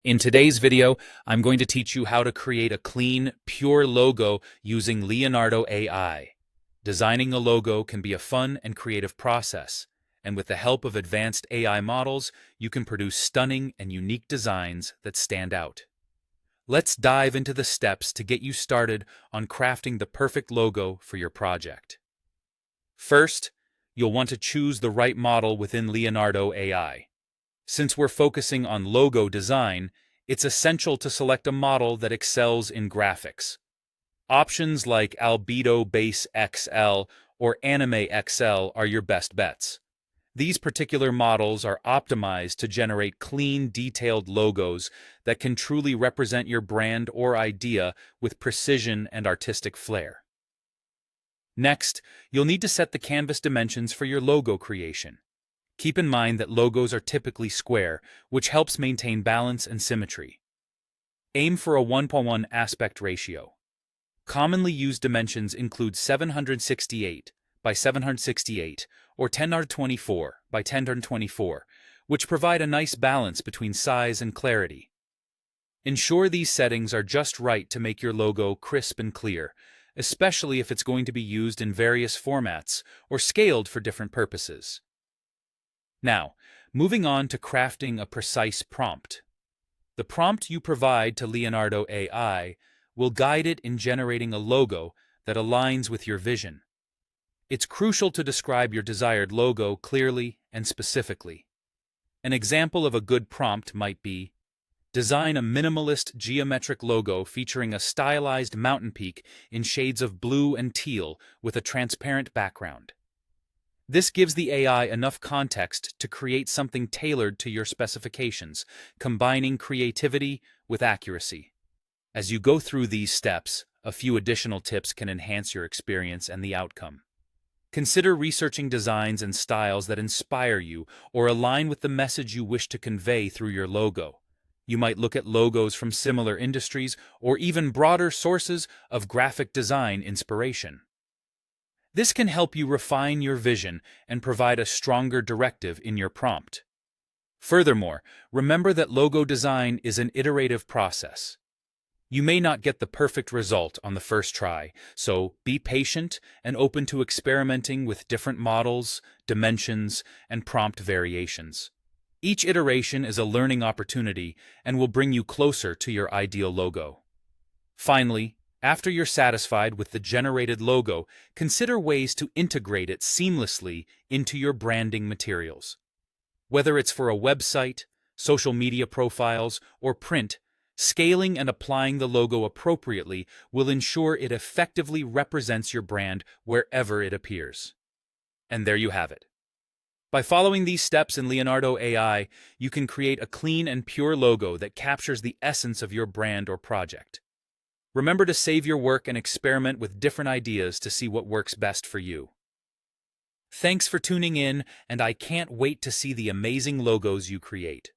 In today's video, I'm going to teach you how to create a clean, pure logo using Leonardo AI. Designing a logo can be a fun and creative process, and with the help of advanced AI models, you can produce stunning and unique designs that stand out. Let's dive into the steps to get you started on crafting the perfect logo for your project. First, you'll want to choose the right model within Leonardo AI. Since we're focusing on logo design, it's essential to select a model that excels in graphics. Options like Albedo Base XL or Anime XL are your best bets. These particular models are optimized to generate clean, detailed logos that can truly represent your brand or idea with precision and artistic flair. Next, you'll need to set the canvas dimensions for your logo creation. Keep in mind that logos are typically square, which helps maintain balance and symmetry. Aim for a 1:1 aspect ratio. Commonly used dimensions include 768 by 768 or 1024 by 1024, which provide a nice balance between size and clarity. Ensure these settings are just right to make your logo crisp and clear, especially if it's going to be used in various formats or scaled for different purposes. Now, moving on to crafting a precise prompt. The prompt you provide to Leonardo AI will guide it in generating a logo that aligns with your vision. It's crucial to describe your desired logo clearly and specifically. An example of a good prompt might be, design a minimalist geometric logo featuring a stylized mountain peak in shades of blue and teal with a transparent background. This gives the AI enough context to create something tailored to your specifications, combining creativity with accuracy. As you go through these steps, a few additional tips can enhance your experience and the outcome. Consider researching designs and styles that inspire you or align with the message you wish to convey through your logo. You might look at logos from similar industries or even broader sources of graphic design inspiration. This can help you refine your vision and provide a stronger directive in your prompt. Furthermore, remember that logo design is an iterative process. You may not get the perfect result on the first try, so be patient and open to experimenting with different models, dimensions, and prompt variations. Each iteration is a learning opportunity and will bring you closer to your ideal logo. Finally, after you're satisfied with the generated logo, consider ways to integrate it seamlessly into your branding materials. Whether it's for a website, social media profiles, or print, scaling and applying the logo appropriately will ensure it effectively represents your brand wherever it appears. And there you have it. By following these steps in Leonardo AI, you can create a clean and pure logo that captures the essence of your brand or project. Remember to save your work and experiment with different ideas to see what works best for you. Thanks for tuning in, and I can't wait to see the amazing logos you create.